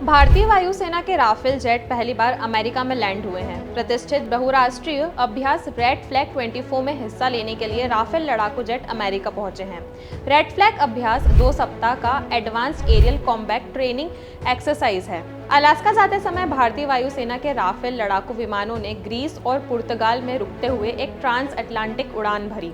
भारतीय वायुसेना के राफेल जेट पहली बार अमेरिका में लैंड हुए हैं। प्रतिष्ठित बहुराष्ट्रीय अभ्यास रेड फ्लैग 24 में हिस्सा लेने के लिए राफेल लड़ाकू जेट अमेरिका पहुंचे हैं। रेड फ्लैग अभ्यास 2 सप्ताह का advanced aerial combat training exercise है। अलास्का जाते समय भारतीय वायुसेना के राफेल लड़ाकू विमानों ने ग्रीस और पुर्तगाल में रुकते हुए एक ट्रांस अटलांटिक उड़ान भरी।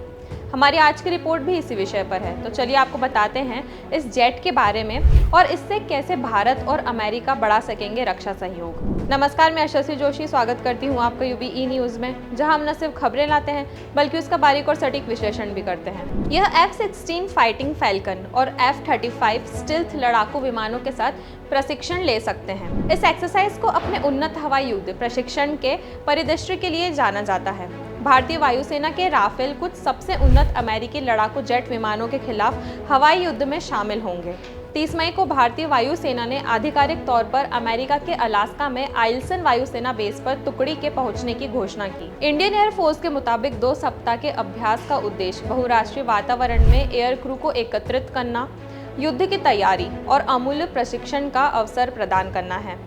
हमारी आज की रिपोर्ट भी इसी विषय पर है, तो चलिए आपको बताते हैं इस जेट के बारे में और इससे कैसे भारत और अमेरिका बढ़ा सकेंगे रक्षा सहयोग। नमस्कार, मैं यशस्वी जोशी स्वागत करती हूँ आपका यूबीई न्यूज़ में, जहां हम न सिर्फ खबरें लाते हैं बल्कि उसका बारीक और सटीक विश्लेषण भी करते हैं। यह F-16 फाइटिंग फैल्कन और F-35 स्टिल्थ लड़ाकू विमानों के साथ प्रशिक्षण ले सकते हैं। इस एक्सरसाइज को अपने उन्नत हवाई युद्ध प्रशिक्षण के परिदृश्य के लिए जाना जाता है। भारतीय वायुसेना के राफेल कुछ सबसे उन्नत अमेरिकी लड़ाकू जेट विमानों के खिलाफ हवाई युद्ध में शामिल होंगे। 30 मई को भारतीय वायुसेना ने आधिकारिक तौर पर अमेरिका के अलास्का में आइल्सन वायुसेना बेस पर टुकड़ी के पहुंचने की घोषणा की। इंडियन एयर फोर्स के मुताबिक 2 सप्ताह के अभ्यास का उद्देश्य बहुराष्ट्रीय वातावरण में एयर क्रू को एकत्रित करना, युद्ध की तैयारी और अमूल्य प्रशिक्षण का अवसर प्रदान करना है।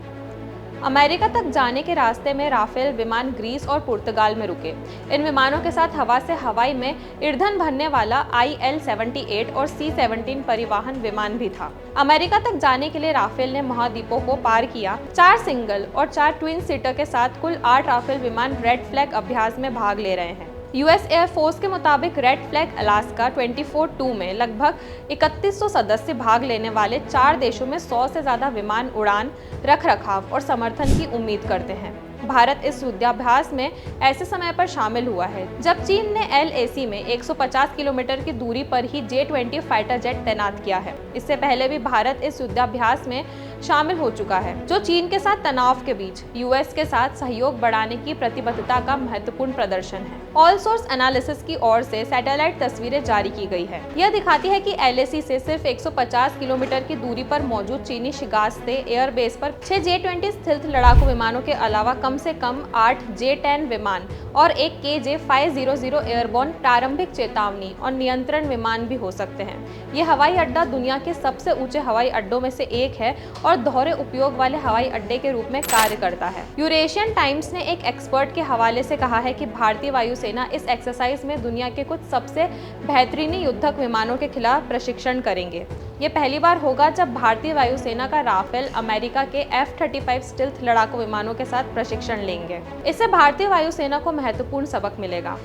अमेरिका तक जाने के रास्ते में राफेल विमान ग्रीस और पुर्तगाल में रुके। इन विमानों के साथ हवा से हवाई में ईंधन भरने वाला IL-78 और C-17 परिवहन विमान भी था। अमेरिका तक जाने के लिए राफेल ने महाद्वीपों को पार किया। 4 सिंगल और 4 ट्विन सीटर के साथ कुल 8 राफेल विमान रेड फ्लैग अभ्यास में भाग ले रहे हैं। यूएस एयर फोर्स के मुताबिक रेड फ्लैग अलास्का 24-2 में लगभग 3100 सदस्य भाग लेने वाले 4 देशों में 100 से ज्यादा विमान उड़ान, रखरखाव और समर्थन की उम्मीद करते हैं। भारत इस युद्धाभ्यास में ऐसे समय पर शामिल हुआ है जब चीन ने LAC में 150 किलोमीटर की दूरी पर ही J-20 फाइटर जेट तैनात किया है। इससे पहले भी भारत इस युद्धाभ्यास में शामिल हो चुका है, जो चीन के साथ तनाव के बीच यूएस के साथ सहयोग बढ़ाने की प्रतिबद्धता का महत्वपूर्ण प्रदर्शन है। ऑल सोर्स एनालिसिस की ओर से सैटेलाइट तस्वीरें जारी की गई है। यह दिखाती है कि LAC से सिर्फ 150 किलोमीटर की दूरी पर मौजूद चीनी शिगास्ते एयरबेस पर 6 J-20 स्थिल्थ लड़ाकू विमानों के अलावा कम से कम 8 J-10 विमान और एक KJ-500 एयरबोर्न प्रारंभिक चेतावनी और नियंत्रण विमान भी हो सकते हैं। यह हवाई अड्डा दुनिया के सबसे ऊंचे हवाई अड्डों में से एक है और दोहरे उपयोग वाले हवाई अड्डे के रूप में कार्य करता है। यूरेशियन टाइम्स ने एक एक्सपर्ट के हवाले से कहा है कि भारतीय वायुसेना इस एक्सरसाइज में दुनिया के कुछ सबसे बेहतरीन युद्धक विमानों के खिलाफ प्रशिक्षण करेंगे। ये पहली बार होगा जब भारतीय वायुसेना का राफेल अमेरिका के F-35 स्टिल्थ लड़ाकू विमानों के साथ प्रशिक्षण लेंगे। इससे भारतीय वायुसेना को महत्वपूर्ण सबक मिलेगा,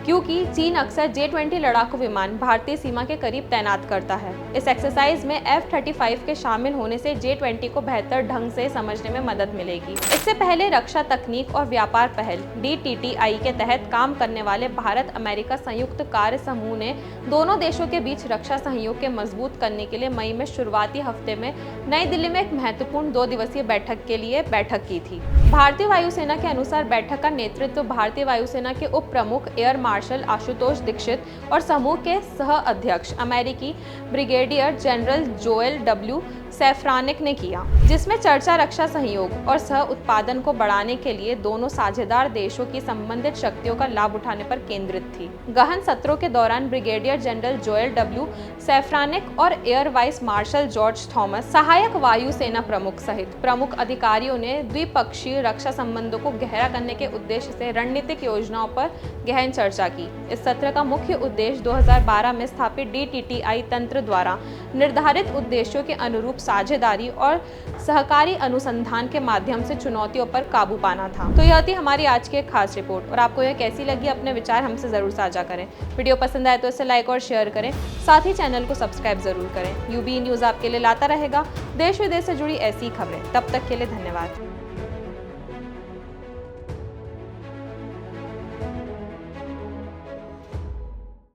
क्योंकि चीन अक्सर J-20 लड़ाकू विमान भारतीय सीमा के करीब तैनात करता है। इस एक्सरसाइज में F-35 के शामिल होने से J-20 को बेहतर ढंग से समझने में मदद मिलेगी। इससे पहले रक्षा तकनीक और व्यापार पहल DTTI के तहत काम करने वाले भारत अमेरिका संयुक्त कार्य समूह ने दोनों देशों के बीच रक्षा सहयोग के मजबूत करने के लिए मई में शुरुआती हफ्ते में नई दिल्ली में एक महत्वपूर्ण 2 दिवसीय बैठक के लिए बैठक की थी। भारतीय वायुसेना के अनुसार बैठक का नेतृत्व भारतीय वायुसेना के उप प्रमुख एयर मार्शल आशुतोष दीक्षित और समूह के सह अध्यक्ष अमेरिकी ब्रिगेडियर जनरल जोएल W. सैफ्रानिक ने किया, जिसमें चर्चा रक्षा सहयोग और सह उत्पादन को बढ़ाने के लिए दोनों साझेदार देशों की संबंधित शक्तियों का लाभ उठाने पर केंद्रित थी। गहन सत्रों के दौरान ब्रिगेडियर जनरल जोएल W. सैफ्रानिक और air vice marshal George Thomas, सहायक वायुसेना प्रमुख सहित प्रमुख अधिकारियों ने द्विपक्षीय रक्षा संबंधों को गहरा करने के उद्देश्य से रणनीतिक योजनाओं पर गहन चर्चा की। इस सत्र का मुख्य उद्देश्य 2012 में स्थापित DTTI तंत्र द्वारा निर्धारित उद्देश्यों के अनुरूप साझेदारी और सहकारी अनुसंधान के माध्यम से चुनौतियों पर काबू पाना था। तो यह थी हमारी आज की एक खास रिपोर्ट, और आपको यह कैसी लगी अपने विचार हमसे जरूर साझा करें। वीडियो पसंद आए तो इसे लाइक और शेयर करें, साथ ही चैनल को सब्सक्राइब जरूर करें। यूबीई न्यूज़ आपके लिए लाता रहेगा देश विदेश से जुड़ी ऐसी खबरें। तब तक के लिए धन्यवाद।